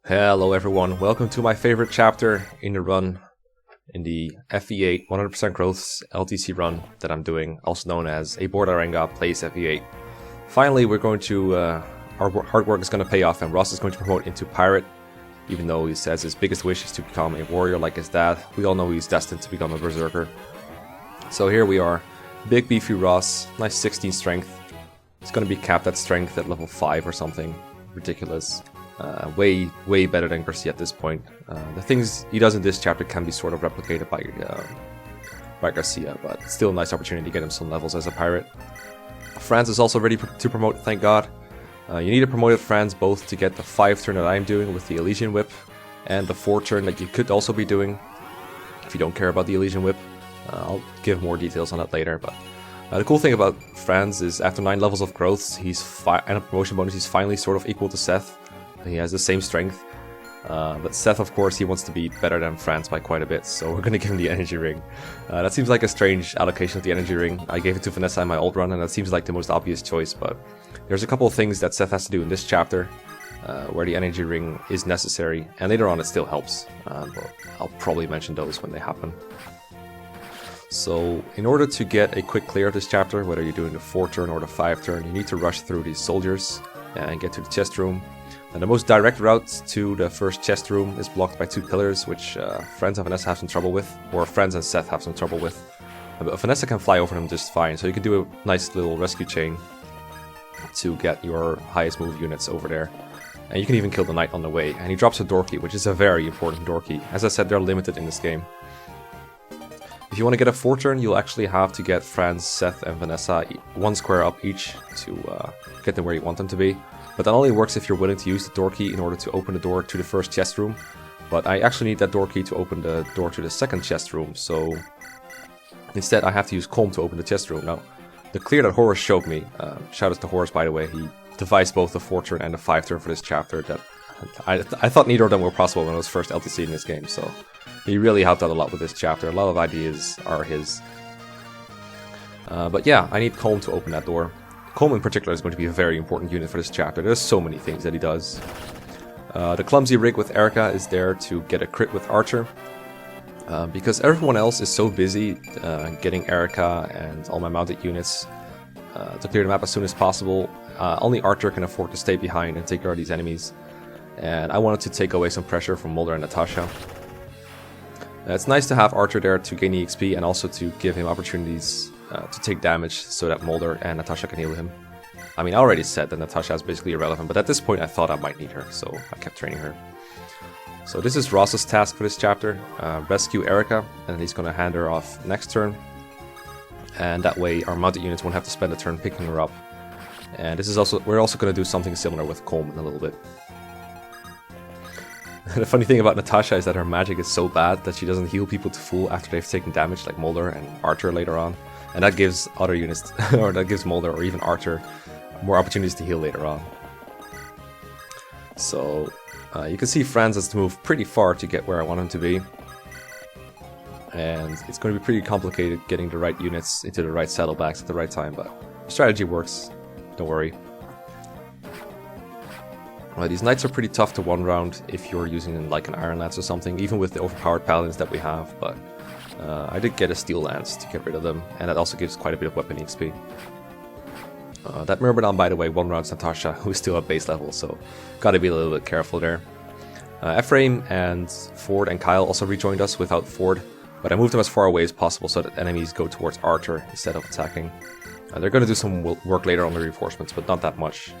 Hello everyone, welcome to my favorite chapter in the run, in the FE8 100% growth LTC run that I'm doing, also known as A Bored RNGod Plays FE8. Finally, we're going to, our hard work is going to pay off, and Ross is going to promote into Pirate, even though he says his biggest wish is to become a warrior like his dad. We all know he's destined to become a berserker. So here we are, big beefy Ross, nice 16 strength. It's going to be capped at strength at level 5 or something, ridiculous. Way better than Garcia at this point. The things he does in this chapter can be sort of replicated by Garcia, but still a nice opportunity to get him some levels as a pirate. Franz is also ready to promote, thank God. You need to promote Franz both to get the 5 turn that I'm doing with the Elysian Whip, and the 4 turn that you could also be doing if you don't care about the Elysian Whip. I'll give more details on that later, but the cool thing about Franz is after 9 levels of growth, and a promotion bonus, he's finally sort of equal to Seth. He has the same strength, but Seth, of course, he wants to be better than Franz by quite a bit, so we're going to give him the energy ring. That seems like a strange allocation of the energy ring. I gave it to Vanessa in my old run, and that seems like the most obvious choice, but there's a couple of things that Seth has to do in this chapter where the energy ring is necessary, and later on it still helps. But I'll probably mention those when they happen. So in order to get a quick clear of this chapter, whether you're doing the 4 turn or the 5 turn, you need to rush through these soldiers and get to the chest room. And the most direct route to the first chest room is blocked by 2 pillars, which Franz and Vanessa have some trouble with, or Franz and Seth have some trouble with. But Vanessa can fly over them just fine, so you can do a nice little rescue chain to get your highest move units over there. And you can even kill the knight on the way. And he drops a door key, which is a very important door key. As I said, they're limited in this game. If you want to get a 4 turn, you'll actually have to get Franz, Seth, and Vanessa 1 square up each to get them where you want them to be. But that only works if you're willing to use the door key in order to open the door to the first chest room. But I actually need that door key to open the door to the second chest room, so instead I have to use Colm to open the chest room. Now, the clear that Horus showed me, shout out to Horus by the way, he devised both the 4 turn and the 5 turn for this chapter. That I thought neither of them were possible when I was first LTC in this game, so he really helped out a lot with this chapter. A lot of ideas are his. But yeah, I need Colm to open that door. Colm in particular is going to be a very important unit for this chapter. There's so many things that he does. The clumsy rig with Erica is there to get a crit with Archer. Because everyone else is so busy getting Erica and all my mounted units to clear the map as soon as possible, only Archer can afford to stay behind and take care of these enemies. And I wanted to take away some pressure from Mulder and Natasha. It's nice to have Archer there to gain EXP and also to give him opportunities to take damage so that Mulder and Natasha can heal him. I mean, I already said that Natasha is basically irrelevant, but at this point I thought I might need her, so I kept training her. So this is Ross's task for this chapter, rescue Erica, and he's going to hand her off next turn. And that way our mounted units won't have to spend a turn picking her up. And this is we're also going to do something similar with Colm in a little bit. The funny thing about Natasha is that her magic is so bad that she doesn't heal people to full after they've taken damage, like Mulder and Archer later on. And that gives other units, or that gives Mulder or even Archer more opportunities to heal later on. So you can see Franz has to move pretty far to get where I want him to be. And it's going to be pretty complicated getting the right units into the right saddlebags at the right time, but the strategy works, don't worry. These knights are pretty tough to one round if you're using like an Iron Lance or something, even with the overpowered paladins that we have, but I did get a Steel Lance to get rid of them, and that also gives quite a bit of weapon XP. That Myrmidon, by the way, one rounds Natasha, who's still at base level, so gotta be a little bit careful there. Ephraim and Ford and Kyle also rejoined us without Ford, but I moved them as far away as possible so that enemies go towards Archer instead of attacking. They're going to do some work later on the reinforcements, but not that much.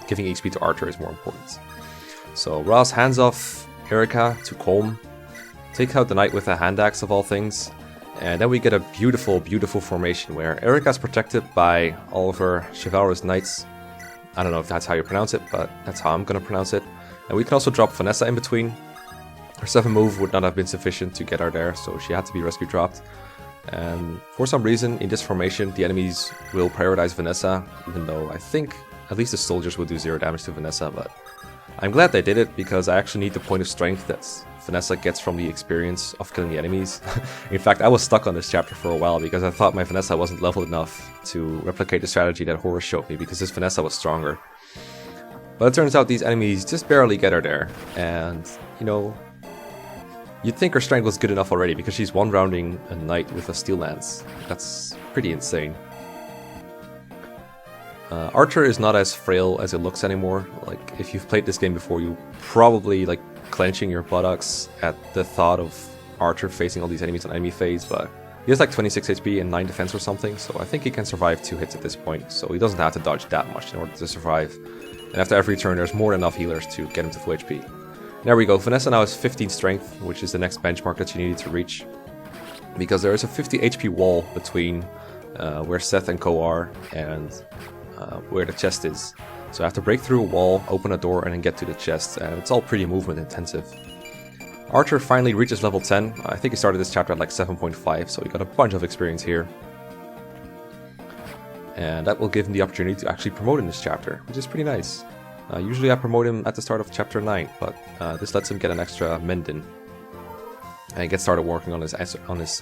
Giving XP to Archer is more important. So Ross hands off Erica to Colm. Take out the knight with a hand axe of all things. And then we get a beautiful, beautiful formation where Erica is protected by all of her chivalrous knights. I don't know if that's how you pronounce it, but that's how I'm going to pronounce it. And we can also drop Vanessa in between. Her 7 move would not have been sufficient to get her there, so she had to be rescue dropped. And for some reason, in this formation, the enemies will prioritize Vanessa, even though I think at least the soldiers will do 0 damage to Vanessa, but I'm glad they did it, because I actually need the point of strength that Vanessa gets from the experience of killing the enemies. In fact, I was stuck on this chapter for a while, because I thought my Vanessa wasn't leveled enough to replicate the strategy that Horus showed me, because his Vanessa was stronger. But it turns out these enemies just barely get her there, and, you know, you'd think her strength was good enough already because she's one-rounding a knight with a steel lance. That's pretty insane. Archer is not as frail as it looks anymore. Like, if you've played this game before, you probably like clenching your buttocks at the thought of Archer facing all these enemies on enemy phase, but he has like 26 HP and 9 defense or something, so I think he can survive 2 hits at this point, so he doesn't have to dodge that much in order to survive. And after every turn there's more than enough healers to get him to full HP. There we go, Vanessa now has 15 strength, which is the next benchmark that she needed to reach. Because there is a 50 HP wall between where Seth and Ko are and where the chest is. So I have to break through a wall, open a door, and then get to the chest, and it's all pretty movement intensive. Archer finally reaches level 10. I think he started this chapter at like 7.5, so he got a bunch of experience here. And that will give him the opportunity to actually promote in this chapter, which is pretty nice. Usually I promote him at the start of chapter 9, but this lets him get an extra mending and get started working on his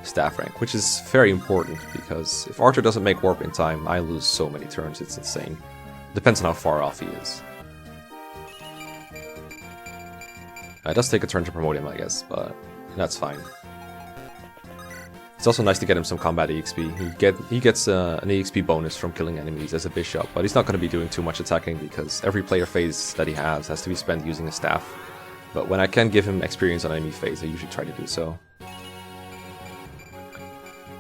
staff rank, which is very important because if Archer doesn't make warp in time, I lose so many turns, it's insane. Depends on how far off he is. It does take a turn to promote him, I guess, but that's fine. It's also nice to get him some combat EXP. He gets an EXP bonus from killing enemies as a bishop, but he's not going to be doing too much attacking because every player phase that he has to be spent using a staff. But when I can give him experience on enemy phase, I usually try to do so.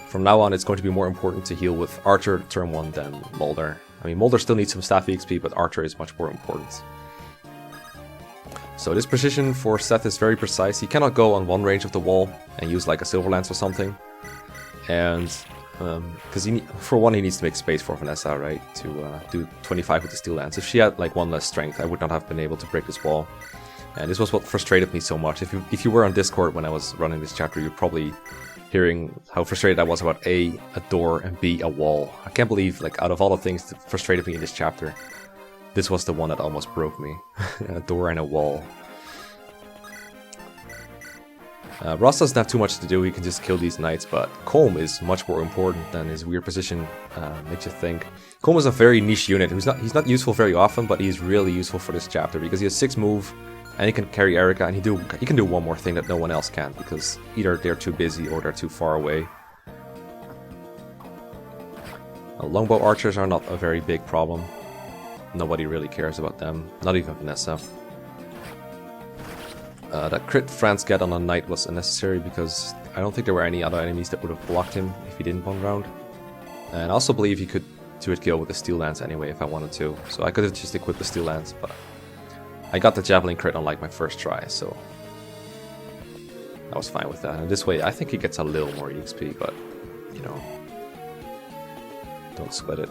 From now on, it's going to be more important to heal with Archer turn 1 than Mulder. I mean, Mulder still needs some staff EXP, but Archer is much more important. So this precision for Seth is very precise. He cannot go on one range of the wall and use like a silver lance or something. And because for one he needs to make space for Vanessa, right, to do 25 with the steel lance. If she had like 1 less strength, I would not have been able to break this wall. And this was what frustrated me so much. If you were on Discord when I was running this chapter, you're probably hearing how frustrated I was about A, a door, and B, a wall. I can't believe, like, out of all the things that frustrated me in this chapter, this was the one that almost broke me. A door and a wall. Ross doesn't have too much to do, he can just kill these knights, but Colm is much more important than his weird position makes you think. Colm is a very niche unit. He's not useful very often, but he's really useful for this chapter because he has 6 move, and he can carry Erica, and he can do one more thing that no one else can, because either they're too busy or they're too far away. Longbow archers are not a very big problem. Nobody really cares about them, not even Vanessa. That crit France get on a knight was unnecessary because I don't think there were any other enemies that would have blocked him if he didn't one round. And I also believe he could do it kill with the steel lance anyway if I wanted to, so I could have just equipped the steel lance, but I got the javelin crit on like my first try, so I was fine with that. And this way I think he gets a little more EXP, but you know, don't sweat it.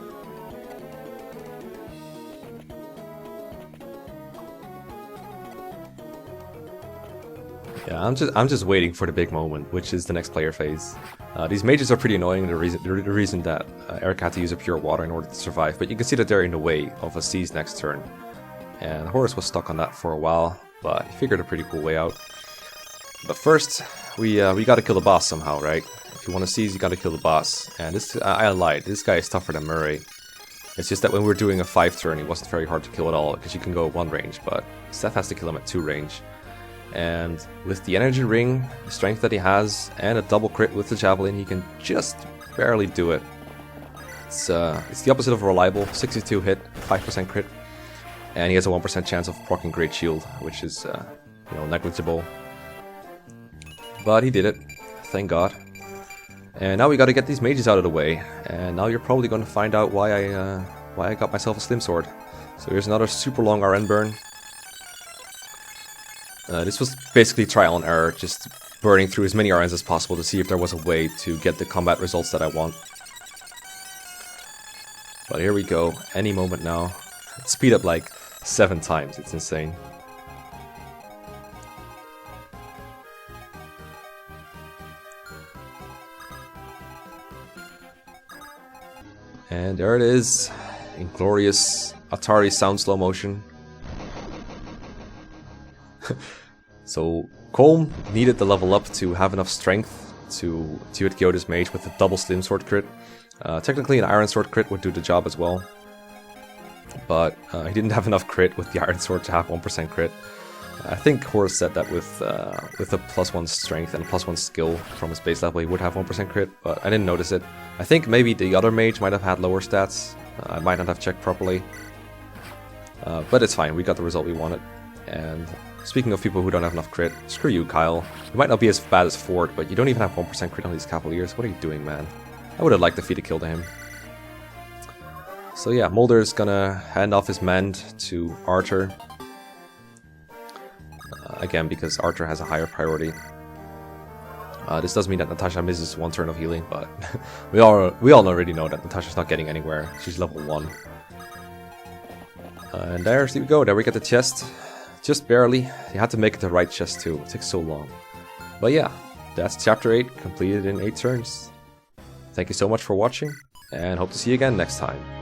Yeah, I'm just waiting for the big moment, which is the next player phase. These mages are pretty annoying. The reason that Eric had to use a pure water in order to survive, but you can see that they're in the way of a C's next turn. And Horus was stuck on that for a while, but he figured a pretty cool way out. But first, we gotta kill the boss somehow, right? If you want to seize, you gotta kill the boss. And this, I lied, this guy is tougher than Murray. It's just that when we were doing a 5 turn, he wasn't very hard to kill at all, because you can go 1 range, but Seth has to kill him at 2 range. And with the energy ring, the strength that he has, and a double crit with the javelin, he can just barely do it. It's the opposite of reliable, 62 hit, 5% crit, and he has a 1% chance of proccing Great Shield, which is, you know, negligible. But he did it, thank God. And now we gotta get these mages out of the way, and now you're probably gonna find out why I got myself a slim sword. So here's another super long RN burn. This was basically trial and error, just burning through as many RNs as possible to see if there was a way to get the combat results that I want. But here we go, any moment now. Speed up like 7 times, it's insane. And there it is, in glorious Atari sound slow motion. So Colm needed the level up to have enough strength to hit Goddess mage with a double slim sword crit. Technically an iron sword crit would do the job as well. but he didn't have enough crit with the Iron Sword to have 1% crit. I think Horus said that with a +1 strength and a +1 skill from his base level he would have 1% crit, but I didn't notice it. I think maybe the other mage might have had lower stats. I might not have checked properly. But it's fine, we got the result we wanted. And speaking of people who don't have enough crit, screw you, Kyle. You might not be as bad as Ford, but you don't even have 1% crit on these Cavaliers. What are you doing, man? I would have liked to feed a kill to him. So yeah, Mulder's gonna hand off his mend to Archer. Again, because Archer has a higher priority. This does mean that Natasha misses 1 turn of healing, but we all already know that Natasha's not getting anywhere. She's level 1. And there we go, there we get the chest. Just barely. You had to make it the right chest too, it takes so long. But yeah, that's chapter 8, completed in 8 turns. Thank you so much for watching, and hope to see you again next time.